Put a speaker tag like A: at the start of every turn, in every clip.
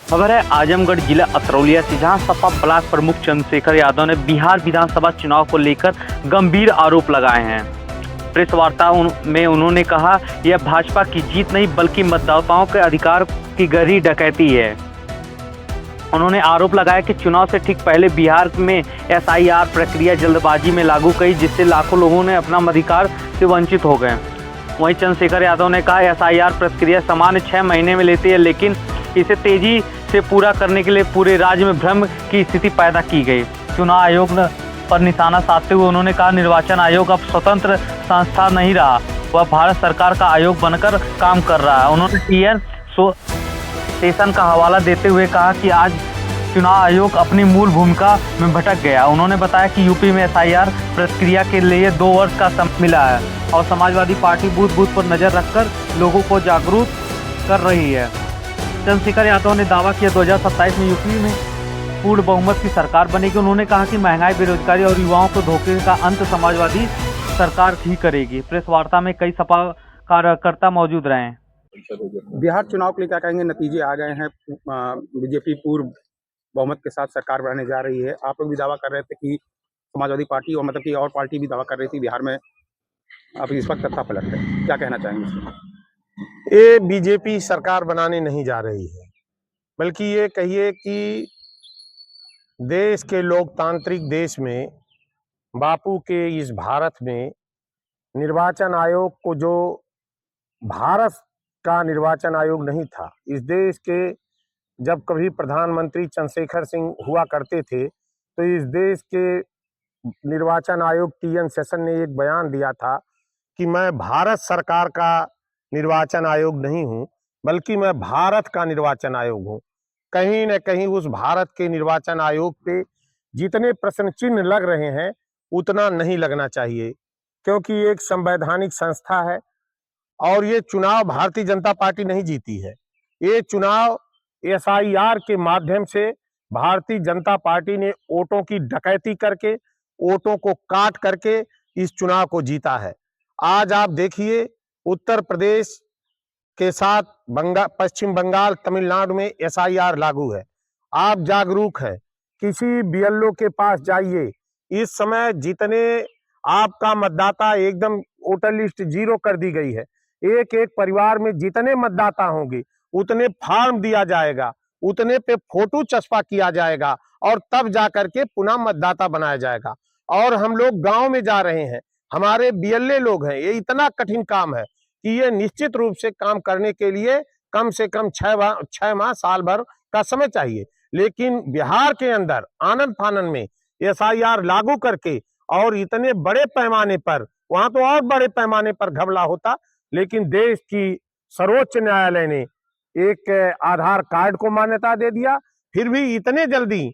A: खबर है आजमगढ़ जिला अतरौलिया से, जहां सपा ब्लॉक प्रमुख चंद्रशेखर यादव ने बिहार विधानसभा चुनाव को लेकर गंभीर आरोप लगाए हैं। प्रेस वार्ता में उन्होंने कहा, यह भाजपा की जीत नहीं बल्कि मतदाताओं के अधिकार की गहरी डकैती है। उन्होंने आरोप लगाया कि चुनाव से ठीक पहले बिहार में एसआईआर प्रक्रिया जल्दबाजी में लागू की, जिससे लाखों लोगों ने अपना मताधिकार से वंचित हो गए। वहीं चंद्रशेखर यादव ने कहा, एसआईआर प्रक्रिया सामान्य 6 महीने में लेती है, लेकिन इसे तेजी से पूरा करने के लिए पूरे राज्य में भ्रम की स्थिति पैदा की गई। चुनाव आयोग पर निशाना साधते हुए उन्होंने कहा, निर्वाचन आयोग अब स्वतंत्र संस्था नहीं रहा, वह भारत सरकार का आयोग बनकर काम कर रहा है। उन्होंने टीएन सेशन का हवाला देते हुए कहा कि आज चुनाव आयोग अपनी मूल भूमिका में भटक गया। उन्होंने बताया कि यूपी में एसआईआर प्रक्रिया के लिए 2 वर्ष का समय मिला है और समाजवादी पार्टी बूथ बूथ पर नजर रखकर लोगों को जागरूक कर रही है। चंद्रशेखर यादव ने दावा किया 2027 में यूपी में पूर्ण बहुमत की सरकार बनेगी। उन्होंने कहा कि महंगाई, बेरोजगारी और युवाओं को धोखे का अंत समाजवादी सरकार ही करेगी। प्रेस वार्ता में कई सपा कार्यकर्ता मौजूद रहे।
B: बिहार चुनाव के लिए क्या कहेंगे? नतीजे आ गए हैं, बीजेपी पूर्ण बहुमत के साथ सरकार बनाने जा रही है। आप लोग भी दावा कर रहे थे कि समाजवादी पार्टी और मतलब कि और पार्टी भी दावा कर रही थी बिहार में अब इस वक्त सत्ता पलट है, क्या कहना चाहेंगे इसमें?
C: ये बीजेपी सरकार बनाने नहीं जा रही है, बल्कि ये कहिए कि देश के लोकतांत्रिक देश में, बापू के इस भारत में निर्वाचन आयोग को, जो भारत का निर्वाचन आयोग नहीं था, इस देश के जब कभी प्रधानमंत्री चंद्रशेखर सिंह हुआ करते थे तो इस देश के निर्वाचन आयोग टीएन सेशन ने एक बयान दिया था कि मैं भारत सरकार का निर्वाचन आयोग नहीं हूं, बल्कि मैं भारत का निर्वाचन आयोग हूं। कहीं न कहीं उस भारत के निर्वाचन आयोग पे जितने प्रश्न चिन्ह लग रहे हैं उतना नहीं लगना चाहिए, क्योंकि एक संवैधानिक संस्था है और ये चुनाव भारतीय जनता पार्टी नहीं जीती है। ये चुनाव एसआईआर के माध्यम से भारतीय जनता पार्टी ने वोटों की डकैती करके, वोटों को काट करके इस चुनाव को जीता है। आज आप देखिए, उत्तर प्रदेश के साथ पश्चिम बंगाल, तमिलनाडु में एसआईआर लागू है। आप जागरूक हैं, किसी बीएलओ के पास जाइए, इस समय जितने आपका मतदाता एकदम वोटर लिस्ट 0 कर दी गई है। एक एक परिवार में जितने मतदाता होंगे उतने फॉर्म दिया जाएगा, उतने पे फोटो चस्पा किया जाएगा और तब जाकर के पुनः मतदाता बनाया जाएगा। और हम लोग गांव में जा रहे हैं, हमारे बीएलए लोग हैं, ये इतना कठिन काम है कि ये निश्चित रूप से काम करने के लिए कम से कम 6 माह साल भर का समय चाहिए। लेकिन बिहार के अंदर आनन फानन में एसआईआर लागू करके और इतने बड़े पैमाने पर, वहां तो और बड़े पैमाने पर घपला होता, लेकिन देश की सर्वोच्च न्यायालय ने एक आधार कार्ड को मान्यता दे दिया, फिर भी इतने जल्दी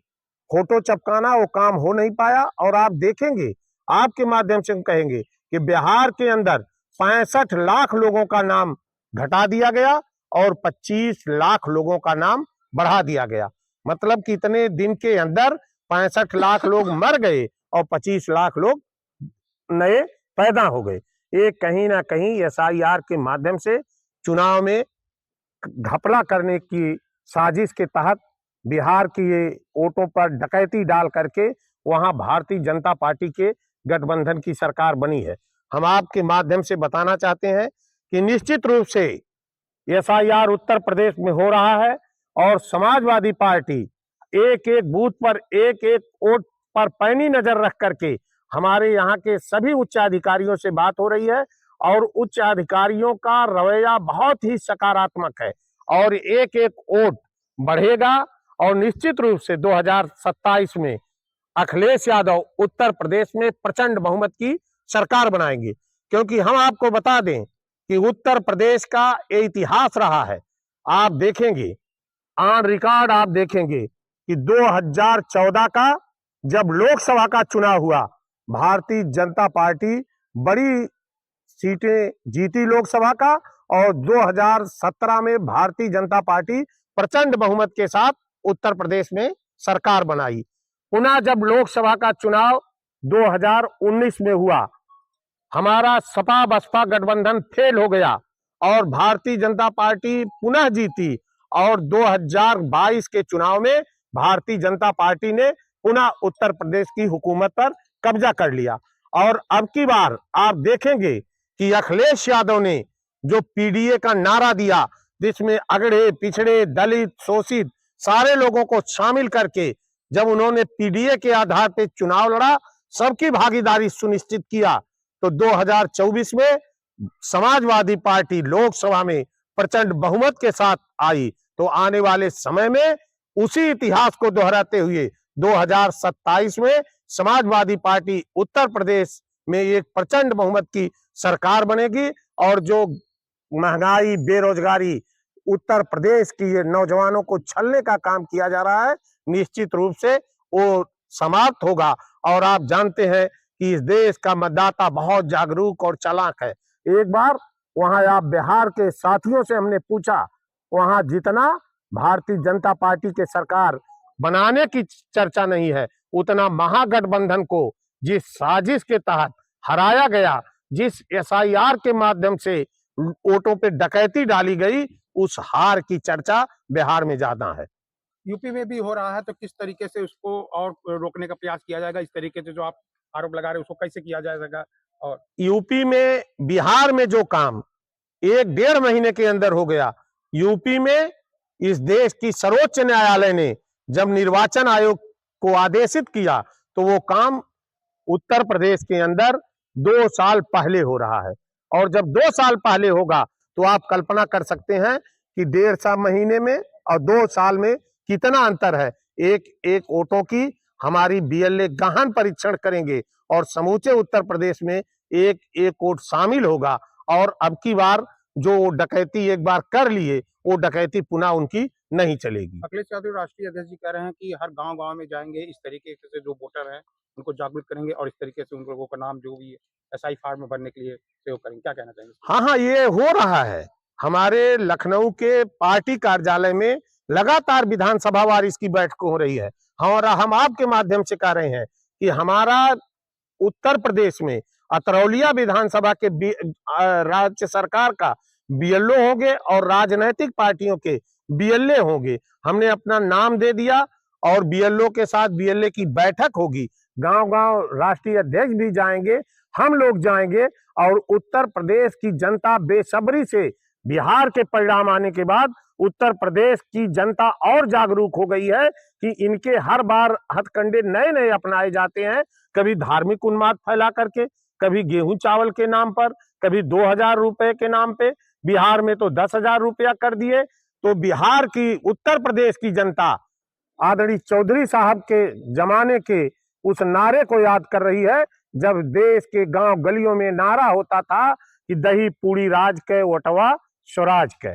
C: फोटो चिपकाना वो काम हो नहीं पाया। और आप देखेंगे, आपके माध्यम से हम कहेंगे कि बिहार के अंदर 65 लाख लोगों का नाम घटा दिया गया और 25 लाख लोगों का नाम बढ़ा दिया गया। मतलब कि इतने दिन के अंदर 65 लाख लोग मर गए और 25 लाख लोग नए पैदा हो गए। ये कहीं ना कहीं एसआईआर के माध्यम से चुनाव में घपला करने की साजिश के तहत बिहार की ये वोटों पर डकैती डाल करके वहां भारतीय जनता पार्टी के गठबंधन की सरकार बनी है। हम आपके माध्यम से बताना चाहते हैं कि निश्चित रूप से एसआईआर उत्तर प्रदेश में हो रहा है और समाजवादी पार्टी एक एक बूथ पर, एक एक वोट पर पैनी नजर रख करके हमारे यहाँ के सभी उच्च अधिकारियों से बात हो रही है और उच्च अधिकारियों का रवैया बहुत ही सकारात्मक है और एक एक वोट बढ़ेगा और निश्चित रूप से 2027 में अखिलेश यादव उत्तर प्रदेश में प्रचंड बहुमत की सरकार बनाएंगे। क्योंकि हम आपको बता दें कि उत्तर प्रदेश का ये इतिहास रहा है। आप देखेंगे, ऑन रिकॉर्ड आप देखेंगे कि 2014 का जब लोकसभा का चुनाव हुआ, भारतीय जनता पार्टी बड़ी सीटें जीती लोकसभा का और 2017 में भारतीय जनता पार्टी प्रचंड बहुमत के साथ उत्तर प्रदेश में सरकार बनाई। पुनः जब लोकसभा का चुनाव 2019 में हुआ, हमारा सपा बसपा गठबंधन फेल हो गया और भारतीय जनता पार्टी पुनः जीती और 2022 के चुनाव में भारतीय जनता पार्टी ने पुनः उत्तर प्रदेश की हुकूमत पर कब्जा कर लिया। और अब की बार आप देखेंगे कि अखिलेश यादव ने जो पीडीए का नारा दिया, जिसमें अगड़े पिछड़े दलित शोषित सारे लोगों को शामिल करके जब उन्होंने पीडीए के आधार पर चुनाव लड़ा, सबकी भागीदारी सुनिश्चित किया, तो 2024 में समाजवादी पार्टी लोकसभा में प्रचंड बहुमत के साथ आई। तो आने वाले समय में उसी इतिहास को दोहराते हुए 2027 में समाजवादी पार्टी उत्तर प्रदेश में एक प्रचंड बहुमत की सरकार बनेगी। और जो महंगाई बेरोजगारी उत्तर प्रदेश की ये नौजवानों को छलने का काम किया जा रहा है, निश्चित रूप से वो समाप्त होगा। और आप जानते हैं कि इस देश का मतदाता बहुत जागरूक और चालाक है। एक बार वहां आप बिहार के साथियों से हमने पूछा, वहां जितना भारतीय जनता पार्टी के सरकार बनाने की चर्चा नहीं है, उतना महागठबंधन को जिस साजिश के तहत हराया गया, जिस एसआईआर के माध्यम से वोटों पे डकैती डाली गई, उस हार की चर्चा बिहार में ज्यादा है।
B: यूपी में भी हो रहा है, तो किस तरीके से उसको और रोकने का प्रयास किया जाएगा? इस तरीके से जो आप आरोप लगा रहे हैं उसको कैसे किया जाएगा? और
C: यूपी में बिहार में जो काम 1-1.5 महीने के अंदर हो गया, यूपी में इस देश की सर्वोच्च न्यायालय ने जब निर्वाचन आयोग को आदेशित किया, तो वो काम उत्तर प्रदेश के अंदर 2 साल पहले हो रहा है। और जब 2 साल पहले होगा, तो आप कल्पना कर सकते हैं कि 1.5 महीने में और 2 साल में कितना अंतर है। एक वोटों की हमारी बीएलए गहन परीक्षण करेंगे और समूचे उत्तर प्रदेश में एक वोट शामिल होगा। और अब की बार जो डकैती एक बार कर लिए, वो डकैती पुनः उनकी नहीं चलेगी।
B: अखिलेश यादव राष्ट्रीय अध्यक्ष जी कह रहे हैं कि हर गांव-गांव में जाएंगे, इस तरीके से जो वोटर हैं उनको जागरूक करेंगे और इस तरीके से उन लोगों का नाम जो भी एसआई फॉर्म में भरने के लिए सहयोग करेंगे। क्या कहना चाहेंगे?
C: हाँ, ये हो रहा है। हमारे लखनऊ के पार्टी कार्यालय में लगातार विधानसभा वार इसकी बैठक हो रही है। और हम आपके माध्यम से कह रहे हैं कि हमारा उत्तर प्रदेश में अतरौलिया विधानसभा के राज्य सरकार का बीएलओ होंगे और राजनीतिक पार्टियों के बीएलए होंगे। हमने अपना नाम दे दिया और बीएलओ के साथ बीएलए की बैठक होगी। गांव-गांव राष्ट्रीय अध्यक्ष भी जाएंगे, हम लोग जाएंगे और उत्तर प्रदेश की जनता बेसब्री से बिहार के परिणाम आने के बाद उत्तर प्रदेश की जनता और जागरूक हो गई है कि इनके हर बार हथकंडे नए-नए अपनाए जाते हैं। कभी धार्मिक उन्माद फैला करके, कभी गेहूं चावल के नाम पर, कभी 2000 रुपए के नाम पे, बिहार में तो 10,000 रुपया कर दिए। तो बिहार की उत्तर प्रदेश की जनता आदरणीय चौधरी साहब के जमाने के उस नारे को याद कर रही है, जब देश के गांव गलियों में नारा होता था कि दही पूरी राज के वटवा स्वराज के।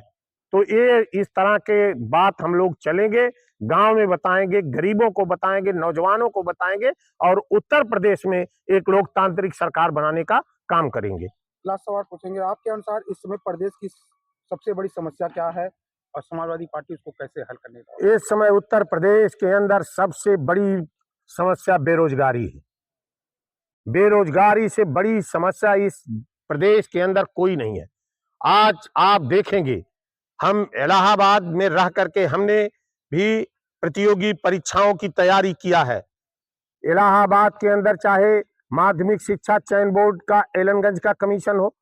C: तो ये इस तरह के बात हम लोग चलेंगे, गांव में बताएंगे, गरीबों को बताएंगे, नौजवानों को बताएंगे और उत्तर प्रदेश में एक लोकतांत्रिक सरकार बनाने का काम करेंगे।
B: लास्ट सवाल पूछेंगे, आपके अनुसार इस समय प्रदेश की सबसे बड़ी समस्या क्या है और समाजवादी पार्टी उसको कैसे हल करने का?
C: इस समय उत्तर प्रदेश के अंदर सबसे बड़ी समस्या बेरोजगारी है। बेरोजगारी से बड़ी समस्या इस प्रदेश के अंदर कोई नहीं है। आज आप देखेंगे, हम इलाहाबाद में रह करके हमने भी प्रतियोगी परीक्षाओं की तैयारी किया है। इलाहाबाद के अंदर चाहे माध्यमिक शिक्षा चयन बोर्ड का एलनगंज का कमीशन हो,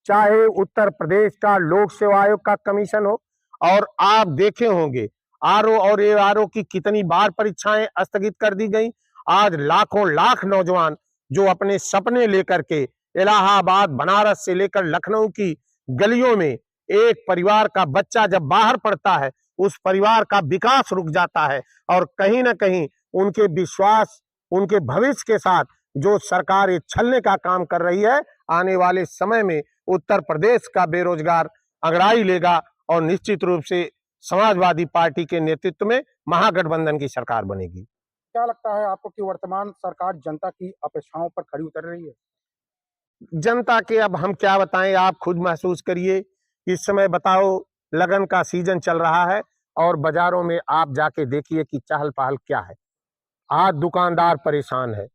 C: चाहे उत्तर प्रदेश का लोक सेवा आयोग का कमीशन हो, और आप देखे होंगे आरओ और एआरओ की कितनी बार परीक्षाएं स्थगित कर दी गई। आज लाखों लाख नौजवान जो अपने सपने लेकर के इलाहाबाद, बनारस से लेकर लखनऊ की गलियों में, एक परिवार का बच्चा जब बाहर पड़ता है, उस परिवार का विकास रुक जाता है। और कहीं ना कहीं उनके विश्वास, उनके भविष्य के साथ जो सरकार ये छलने का काम कर रही है, आने वाले समय में उत्तर प्रदेश का बेरोजगार अंगड़ाई लेगा और निश्चित रूप से समाजवादी पार्टी के नेतृत्व में महागठबंधन की सरकार बनेगी।
B: क्या लगता है आपको कि वर्तमान सरकार जनता की अपेक्षाओं पर खरी उतर रही है?
C: जनता के अब हम क्या बताएं, आप खुद महसूस करिए। इस समय बताओ, लगन का सीजन चल रहा है और बाजारों में आप जाके देखिए कि चहल पहल क्या है। आज दुकानदार परेशान है,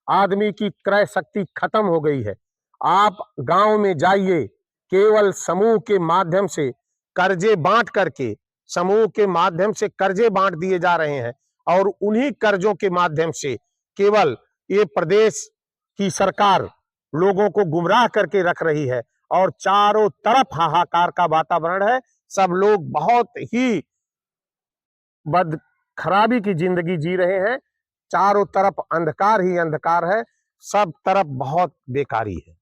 C: आदमी की क्रय शक्ति खत्म हो गई है। आप गांव में जाइए, केवल समूह के माध्यम से कर्जे बांट करके समूह के माध्यम से कर्जे बांट दिए जा रहे हैं और उन्हीं कर्जों के माध्यम से केवल ये प्रदेश की सरकार लोगों को गुमराह करके रख रही है और चारों तरफ हाहाकार का वातावरण है। सब लोग बहुत ही बद खराबी की जिंदगी जी रहे हैं। चारों तरफ अंधकार ही अंधकार है, सब तरफ बहुत बेकारी है।